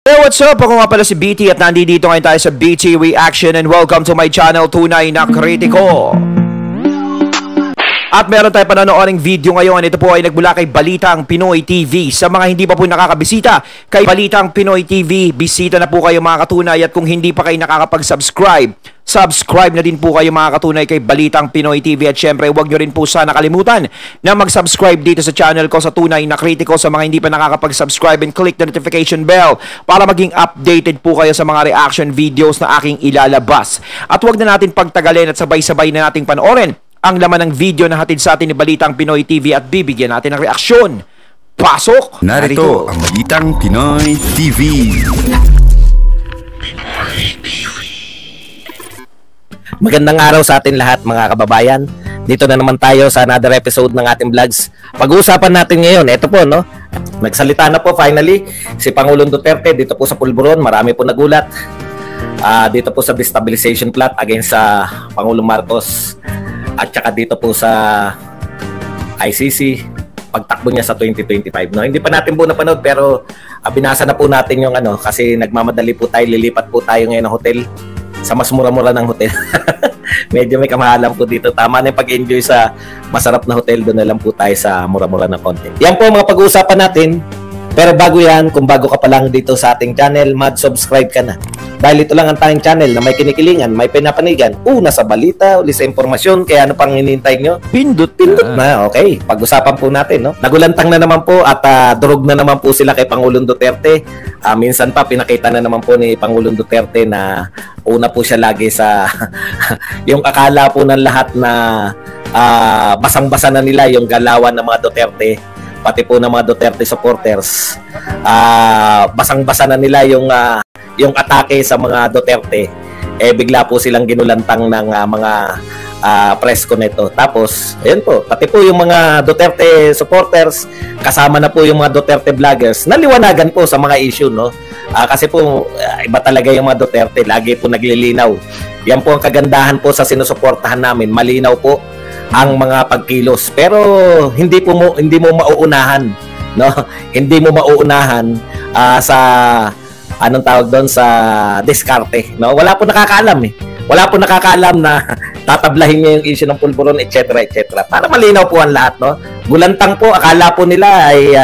Hey, what's up? Ako nga pala si BT at nandito ngayon tayo sa BT Reaction and welcome to my channel, Tunay na Kritiko. At meron tayo panonooring video ngayon. Ito po ay nagmula kay Balitang Pinoy TV. Sa mga hindi pa po nakakabisita kay Balitang Pinoy TV, bisita na po kayo mga katunay. At kung hindi pa kayo nakakapag-subscribe, subscribe na din po kayo mga katunay kay Balitang Pinoy TV. At syempre, huwag nyo rin po sana kalimutan na mag-subscribe dito sa channel ko sa Tunay na Kritiko. Sa mga hindi pa nakakapag-subscribe, and click the notification bell para maging updated po kayo sa mga reaction videos na aking ilalabas. At huwag na natin pagtagalin at sabay-sabay na nating panoorin ang laman ng video na hatid sa atin ni Balitang Pinoy TV at bibigyan natin ng reaksyon. Pasok! Narito ang Balitang Pinoy TV. Magandang araw sa atin lahat mga kababayan. Dito na naman tayo sa another episode ng ating vlogs. Pag-uusapan natin ngayon, ito po no. Nagsalita na po finally si Pangulong Duterte dito po sa Pulburon. Marami po nagulat. Dito po sa destabilization plot against sa Pangulong Marcos. At saka dito po sa ICC, pagtakbo niya sa 2025. No? Hindi pa natin po napanood pero binasa na po natin yung ano kasi nagmamadali po tayo, lilipat po tayo ngayon ng hotel sa mas mura-mura ng hotel. Medyo may kamahalan po dito. Tama na yung pag-enjoy sa masarap na hotel, doon na lang po tayo sa mura-mura na konti. Yan po mga pag-uusapan natin. Pero bago yan, kung bago ka pa lang dito sa ating channel, mag-subscribe ka na. Dahil ito lang ang tayong channel na may kinikilingan, may pinapanigan, una sa balita, uli sa impormasyon, kaya ano pang hinihintay nyo? Pindot na, okay. Pag-usapan po natin, no? Nagulantang na naman po at durog na naman po sila kay Pangulong Duterte. Minsan pa, pinakita na naman po ni Pangulong Duterte na una po siya lagi sa yung akala po ng lahat na basang-basa na nila yung galawan ng mga Duterte. Pati po ng mga Duterte supporters, basang-basa na nila yung atake sa mga Duterte. Bigla po silang ginulantang ng mga press ko nito. Tapos, ayun po, pati po yung mga Duterte supporters, kasama na po yung mga Duterte vloggers, naliwanagan po sa mga issue, no? Kasi po, iba talaga yung mga Duterte, lagi po naglilinaw. Yan po ang kagandahan po sa sinusuportahan namin, malinaw po ang mga pagkilos, pero hindi mo mauunahan, no? Hindi mo mauunahan sa anong tawag doon, sa diskarte, no? Wala po nakakaalam wala po nakakaalam na tatablahin niya yung issue ng Pulburon, etc. Para malinaw po ang lahat, no? Gulantang po, akala po nila ay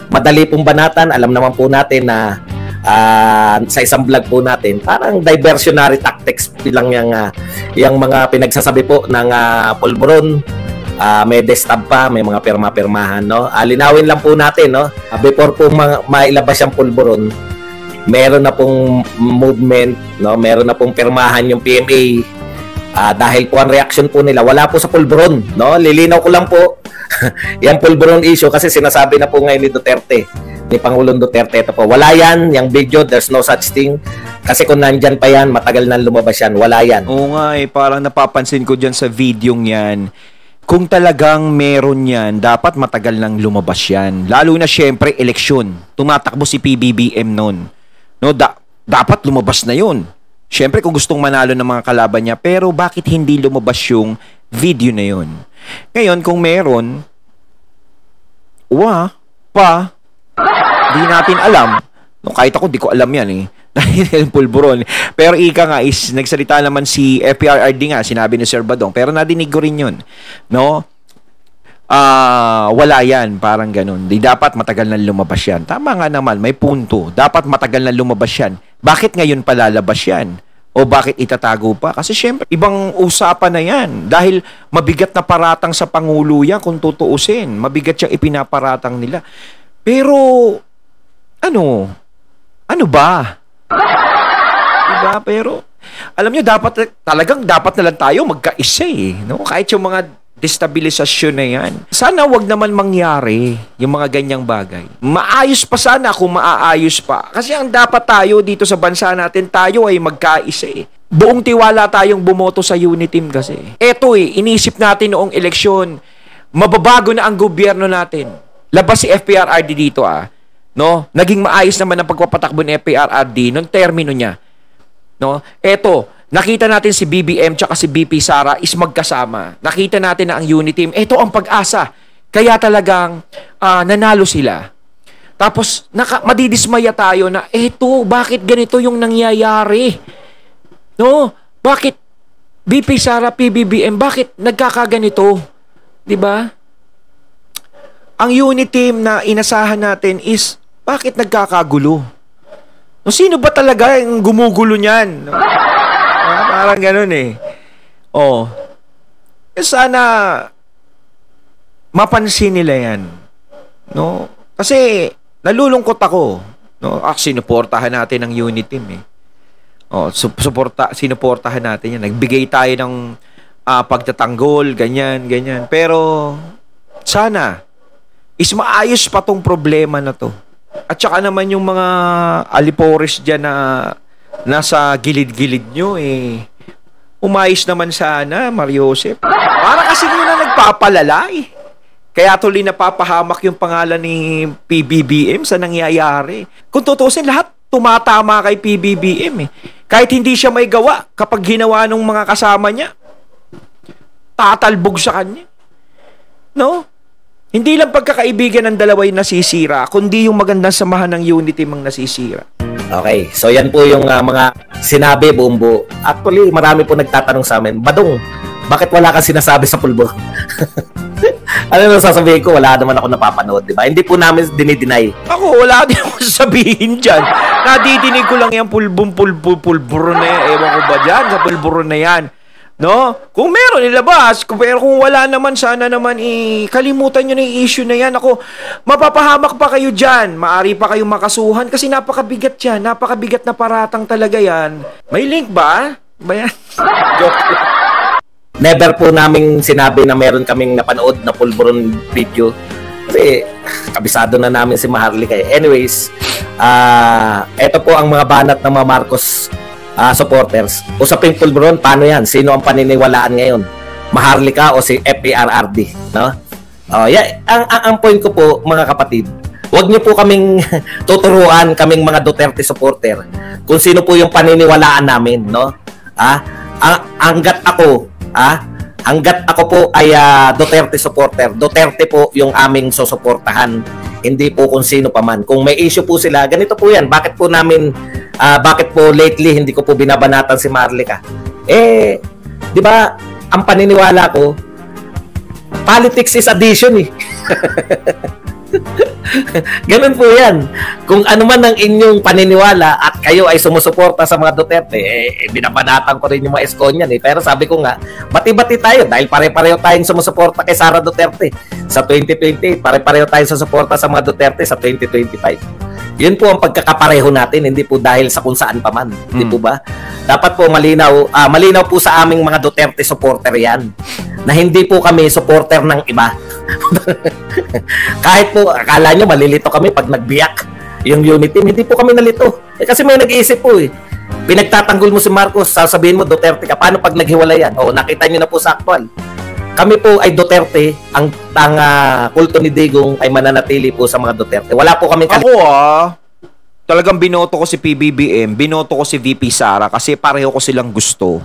madali pong banatan. Alam naman po natin na sa isang vlog po natin, parang diversionary tactics bilang yung mga pinagsasabi po ng Pulburon. May desktop pa, may mga pirma-pirmahan, no? Linawin lang po natin, no? Before po mailabas yung Pulburon, meron na pong movement, no? Meron na pong pirmahan yung PMA. Dahil po ang reaction po nila, wala po sa Pulburon, no? Lilinaw ko lang po yung Pulburon issue kasi sinasabi na po ngayon ni Duterte, ni Pangulong Duterte, ito po, wala yan, yung video, there's no such thing. Kasi kung nandyan pa yan, matagal na lumabas yan, wala yan. Oo nga parang napapansin ko dyan sa videong yan, kung talagang meron yan, dapat matagal nang lumabas yan. Lalo na syempre, eleksyon. Tumatakbo si PBBM noon. No, dapat lumabas na yun. Syempre kung gustong manalo ng mga kalaban niya, pero bakit hindi lumabas yung video na yun? Ngayon, kung meron, di natin alam. No, kahit ako, di ko alam yan Dahil Pulburon. Pero ika nga is, nagsalita naman si FPRRD nga, sinabi ni Sir Badong. Pero nadinig ko rin yun. No? Wala yan, parang ganun. Di dapat matagal na lumabas yan. Tama nga naman, may punto. Dapat matagal na lumabas yan. Bakit ngayon palalabas yan? O bakit itatago pa? Kasi syempre, ibang usapan na yan. Dahil mabigat na paratang sa Pangulo yan kung tutuusin. Mabigat siyang ipinaparatang nila. Pero, ano ba? Diba? Pero, alam nyo, talagang dapat na lang tayo magkaisa no? Kahit yung mga destabilisasyon na yan. Sana wag naman mangyari yung mga ganyang bagay. Maayos pa sana kung maaayos pa. Kasi ang dapat tayo dito sa bansa natin, tayo ay magkaisa Buong tiwala tayong bumoto sa unity team kasi. Eto inisip natin noong eleksyon, mababago na ang gobyerno natin. Labas si FPRRD dito no? Naging maayos naman ang pagpapatakbo ni FPRRD nung termino niya. No? Eto, nakita natin si BBM tsaka si BP Sara is magkasama. Nakita natin na ang unity team, ito ang pag-asa. Kaya talagang nanalo sila. Tapos, madidismaya tayo na, bakit ganito yung nangyayari? No? Bakit BP Sara, PBBM, bakit nagkakaganito? Diba? Ang unit team na inasahan natin is, bakit nagkakagulo? No, sino ba talaga yung gumugulo niyan? No? Parang ganun eh. Sana mapansin nila yan. No? Kasi nalulungkot ako. No? Sinuportahan natin ang unit team eh. Sinuportahan natin yan. Nagbigay tayo ng pagtatanggol, ganyan. Pero sana is maayos pa tong problema na to. At saka naman yung mga alipores dyan na nasa gilid-gilid nyo umayos naman sana, Mariosep. Para kasi yun na nagpapalala eh. Kaya tuloy napapahamak yung pangalan ni PBBM sa nangyayari. Kung tutusin, lahat tumatama kay PBBM eh. Kahit hindi siya may gawa, kapag ginawa ng mga kasama niya, tatalbog sa kanya. No? Hindi lang pagkakaibigan ng dalawa yung nasisira, kundi yung magandang samahan ng unity mang nasisira. Okay, so yan po yung mga sinabi, Bumbo. Actually, marami po nagtatanong sa amin, Badong, bakit wala kang sinasabi sa pulbo? Ano nang sasabihin ko? Wala naman ako napapanood, di ba? Hindi po namin dinideny. Ako, wala din ako sasabihin dyan. Nadidinig ko lang yung pulburo na yan. Ewan ko ba dyan sa pulburo na yan? No? Kung meron, ilabas. Pero kung wala naman, sana naman kalimutan nyo na yung issue na yan. Ako, mapapahamak pa kayo dyan. Maari pa kayong makasuhan kasi napakabigat yan. Napakabigat na paratang talaga yan. May link ba? Ba yan? Joke. Never po naming sinabi na meron kaming napanood na pulburon video. Kasi kabisado na namin si Maharlika. Anyways, eto po ang mga banat ng mga Marcos supporters. Usaping pulburon, paano yan? Sino ang paniniwalaan ngayon? Maharlika o si FPRRD? No? Ang point ko po, mga kapatid, huwag niyo po kaming tuturuan, kaming mga Duterte supporter, kung sino po yung paniniwalaan namin. No? Hanggat ako po ay Duterte supporter, Duterte po yung aming susuportahan, hindi po kung sino pa man. Kung may issue po sila, ganito po yan. Bakit po lately hindi ko po binabanatan si Marlica? Di ba, ang paniniwala ko, politics is addition eh. Ganun po yan. Kung ano man ang inyong paniniwala at kayo ay sumusuporta sa mga Duterte, binabanatan ko rin yung mga Esconyan eh. Pero sabi ko nga, bati-bati tayo dahil pare-pareho tayong sumusuporta kay Sara Duterte sa 2020, pare-pareho tayong sumusuporta sa mga Duterte sa 2025. Yun po ang pagkakapareho natin, hindi po dahil sa kung saan pa man. Hindi po ba? Dapat po malinaw po sa aming mga Duterte supporter yan, na hindi po kami supporter ng iba. Kahit po, akala nyo malilito kami pag nagbiyak yung unit team, hindi po kami nalito. Kasi may nag-iisip po eh. Pinagtatanggol mo si Marcos, sasabihin mo Duterte ka. Paano pag naghiwalay yan? Nakita nyo na po sa actual. Kami po ay Duterte, ang kulto ni Digong ay mananatili po sa mga Duterte. Wala po kami Ako talagang binoto ko si PBBM, binoto ko si VP Sara kasi pareho ko silang gusto.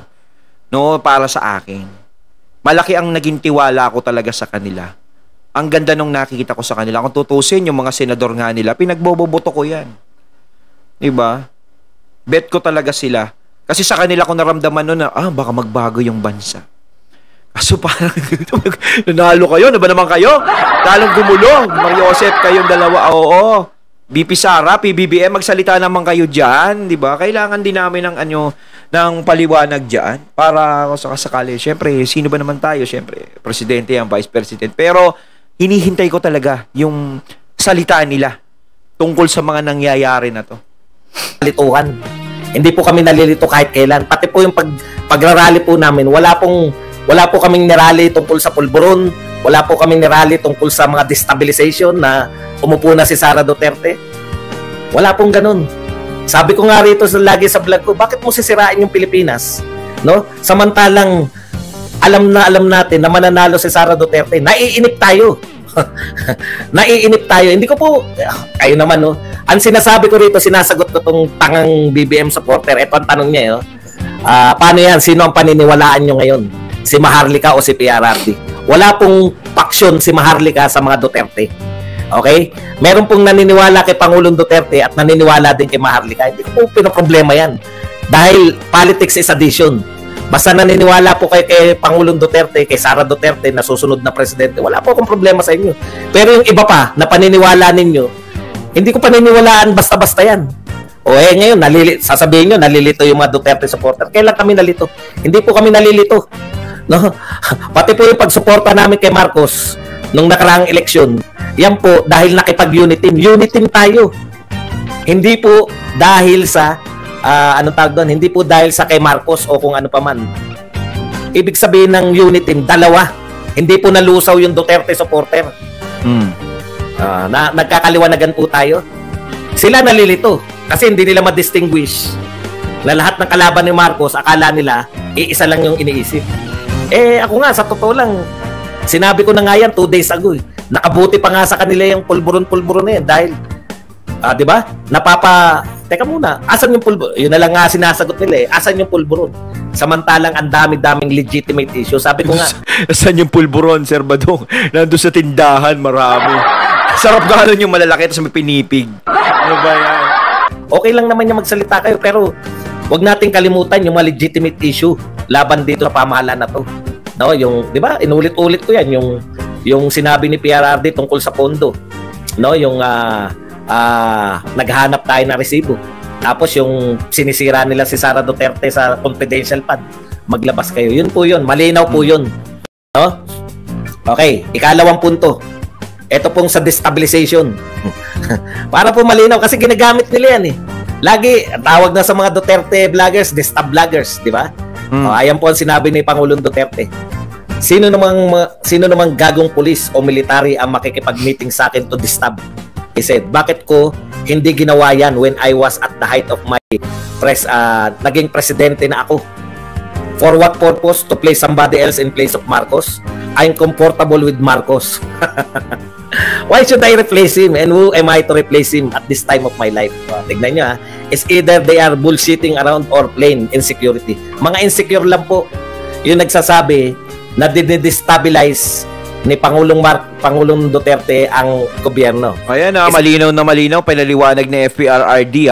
No, para sa akin. Malaki ang naging tiwala ko talaga sa kanila. Ang ganda nung nakikita ko sa kanila. Kung tutusin, yung mga senador nga nila, pinagboboboto ko yan. Diba? Bet ko talaga sila. Kasi sa kanila ko naramdaman nun na, baka magbago yung bansa. Kaso parang, nanalo kayo, na ba naman kayo? Lalong gumulo. Mariosep, kayong dalawa, oo. BP Sara, PBBM, magsalita naman kayo dyan, di ba? Kailangan din namin ng paliwanag dyan para sa kasakali. Siyempre, sino ba naman tayo? Siyempre, presidente yan, vice president. Pero, hinihintay ko talaga yung salita nila tungkol sa mga nangyayari na to. Lituhan. Hindi po kami nalilito kahit kailan. Pati po yung pagrarally po namin, wala po kaming nirally tungkol sa pulburon, wala po kaming nirally tungkol sa mga destabilization na umupo na si Sara Duterte. Wala pong ganun. Sabi ko nga rito lagi sa vlog ko, bakit mo sisirain yung Pilipinas? No? Samantalang alam natin na mananalo si Sara Duterte, naiinip tayo. Naiinip tayo. Hindi ko po, kayo naman, no? Ang sinasabi ko rito, sinasagot ko tong tangang BBM supporter. Ito ang tanong niya, paano yan? Sino ang paniniwalaan nyo ngayon? Si Maharlika o si PRRD? Wala pong paksyon si Maharlika sa mga Duterte. Okay? Meron pong naniniwala kay Pangulong Duterte at naniniwala din kay Maharlika. Hindi ko po pinoproblema yan. Dahil politics is addition. Basta naniniwala po kayo kay Pangulong Duterte, kay Sara Duterte na susunod na presidente, wala po akong problema sa inyo. Pero yung iba pa na paniniwala ninyo, hindi ko paniniwalaan basta-basta yan. O ngayon, sasabihin nyo, nalilito yung mga Duterte supporter. Kailan kami nalito? Hindi po kami nalilito. No? Pati po yung pagsuporta namin kay Marcos nung nakaraang eleksyon, yan po dahil nakipag-uniteam. Uniteam tayo. Hindi po dahil sa anong tawag doon? Hindi po dahil sa kay Marcos o kung ano pa man. Ibig sabihin ng uniteam, dalawa. Hindi po nalusaw yung Duterte supporter. Nagkakaliwanagan po tayo. Sila nalilito kasi hindi nila ma-distinguish na lahat ng kalaban ni Marcos, akala nila iisa lang yung iniisip. Ako nga, sa totoo lang, sinabi ko na nga yan 2 days ago. Nakabuti pa nga sa kanila yung pulburon-pulburon na yan dahil, di ba? Teka muna, asan yung pulburon? Yun na lang nga sinasagot nila asan yung pulburon? Samantalang ang dami-daming legitimate issue. Sabi ko nga, asan yung pulburon, Sir Badong? Nandun sa tindahan, marami. Sarap gano'n yung malalaki tapos may pinipig. Ano ba yan? Okay lang naman yung magsalita kayo, pero wag nating kalimutan yung mga legitimate issue laban dito sa pamahalaan na to. No, yung, 'di ba? Inulit-ulit ko 'yan yung sinabi ni PRRD tungkol sa pondo. No, yung naghanap tayo ng resibo. Tapos yung sinisira nila si Sara Duterte sa confidential fund. Maglabas kayo. Yun po 'yun. Malinaw po 'yun. No? Okay, ikalawang punto. Ito pong sa destabilization. Para po malinaw kasi ginagamit nila yan Lagi, tawag na sa mga Duterte vloggers, destab vloggers, di ba? Ayan po ang sinabi ni Pangulong Duterte. Sino namang gagong pulis o military ang makikipag-meeting sa akin to destab? He said, bakit ko hindi ginawa yan when I was at the height of my naging presidente na ako? For what purpose? To place somebody else in place of Marcos? I'm comfortable with Marcos. Why should I replace him? And who am I to replace him at this time of my life? Tignan nyo It's either they are bullshitting around or plain insecurity. Mga insecure lang po yung nagsasabi na dinidestabilize ni Pangulong Duterte ang gobyerno. Ayan malinaw na malinaw, pinaliwanag ni FPRRD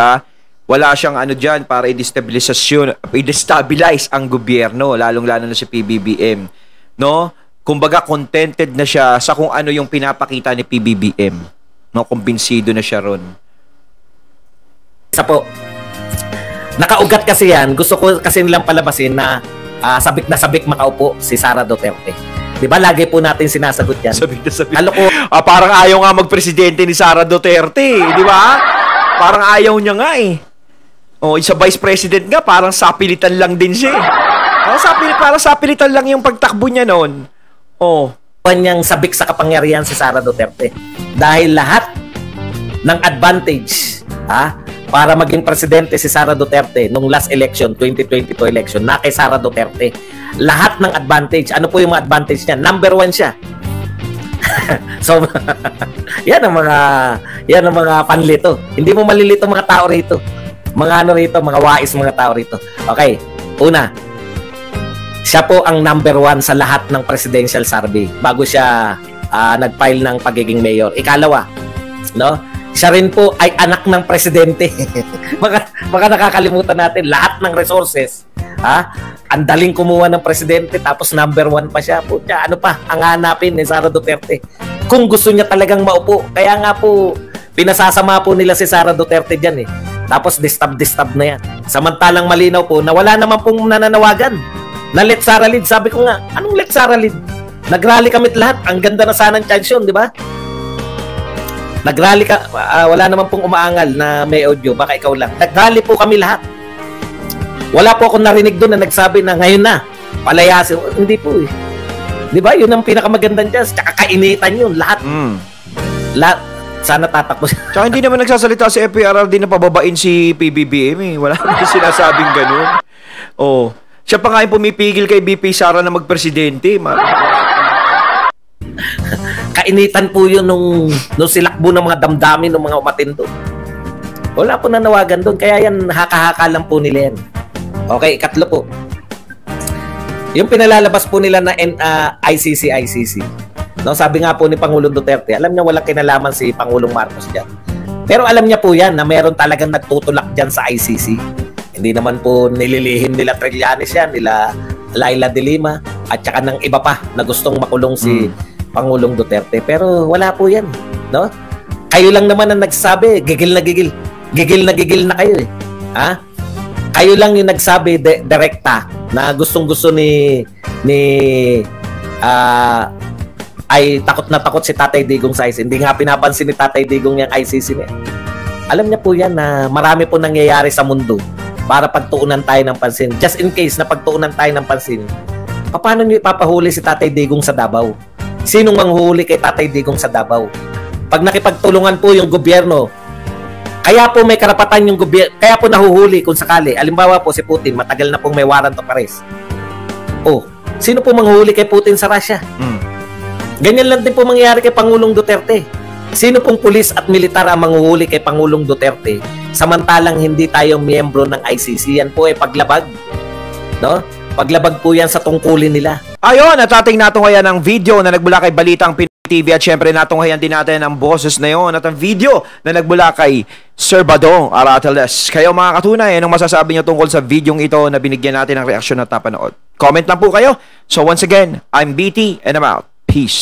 wala siyang dyan para i-destabilize ang gobyerno, lalong-lalo na si PBBM. No? Kumbaga, contented na siya sa kung ano yung pinapakita ni PBBM. No? Kumbinsido na siya ron. Isa po, nakaugat kasi yan. Gusto ko kasi nilang palabasin na sabik na sabik makaupo si Sara Duterte. Di ba lagi po natin sinasagot yan? Sabik na sabik. Parang ayaw nga magpresidente ni Sara Duterte. Di ba? Parang ayaw niya nga isa vice president nga, parang sapilitan lang din siya. Parang sapilitan lang yung pagtakbo niya noon. Kanyang sabik sa kapangyarihan si Sara Duterte. Dahil lahat ng advantage para maging presidente si Sara Duterte nung last election, 2022 election, na kay Sara Duterte. Lahat ng advantage. Ano po yung mga advantage niya? Number 1 siya. So, yan ang mga panlito. Hindi mo malilito mga tao rito. Mga mga wais mga tao rito. Okay, una, siya po ang number 1 sa lahat ng presidential survey bago siya nag-file ng pagiging mayor. Ikalawa, no? Siya rin po ay anak ng presidente. baka nakakalimutan natin lahat ng resources. Ang daling kumuha ng presidente tapos number 1 pa siya. Pucha, ano pa ang hanapin ni Sara Duterte? Kung gusto niya talagang maupo. Kaya nga po, pinasasama po nila si Sara Duterte dyan Tapos distab na yan. Samantalang malinaw po na wala naman pong nananawagan na let Sara lead. Sabi ko nga, anong let Sara lead? Nagrally kami lahat. Ang ganda na sana ng chance yun, di ba? Nagrally ka, wala naman pong umaangal na may audio, baka ikaw lang. Nagrally po kami lahat. Wala po akong narinig doon na nagsabi na ngayon na, palayasin. Hindi po Di ba? Yun ang pinakamagandang chance. Tsaka kainitan yun, lahat. Lahat. Sana tatakbo siya. Tsaka hindi naman nagsasalita si FPRRD na pababain si PBBM Wala naman sinasabing ganun. Siya pa nga yung pumipigil kay BP Sara na magpresidente. Kainitan po yun nung silakbo ng mga damdamin ng mga umatindo. Wala po nanawagan doon. Kaya yan, haka-haka lang po nila yan. Okay, ikatlo po. Yung pinalalabas po nila na ICC. No, sabi nga po ni Pangulong Duterte, alam niya walang kinalaman si Pangulong Marcos diyan. Pero alam niya po yan na mayroon talagang nagtutulak diyan sa ICC. Hindi naman po nililihim nila Trillanes yan, nila Laila de Lima, at saka ng iba pa na gustong makulong si Pangulong Duterte. Pero wala po yan, no? Kayo lang naman ang nagsabi, gigil na gigil. Gigil na kayo eh. Ha? Kayo lang yung nagsabi direkta na gustong-gusto ay takot na takot si Tatay Digong sa ICC. Hindi nga pinapansin ni Tatay Digong yung ICC niya. Alam niya po yan na marami po nangyayari sa mundo para pagtuunan tayo ng pansin. Just in case na pagtuunan tayo ng pansin, paano niyo ipapahuli si Tatay Digong sa Davao? Sinong manghuhuli kay Tatay Digong sa Davao? Pag nakipagtulungan po yung gobyerno, kaya po may karapatan yung gobyerno, kaya po nahuhuli kung sakali. Halimbawa po si Putin, matagal na pong may warrant of arrest. Oh, sino po manghuhuli kay Putin sa Russia? Ganyan lang din po mangyayari kay Pangulong Duterte. Sino pong pulis at militar ang manghuhuli kay Pangulong Duterte samantalang hindi tayo miyembro ng ICC? Yan po ay paglabag. No? Paglabag po yan sa tungkulin nila. Ayon, at ating natunghayan ang video na nagmula kay Balitang Pinoy TV at syempre natunghayan din natin ang boses na yon at ang video na nagmula kay Sir Badong Arateles. Kayo mga katunay, anong masasabi nyo tungkol sa videong ito na binigyan natin ng reaksyon at napanood? Comment lang po kayo. So once again, I'm BT and I'm out. Peace.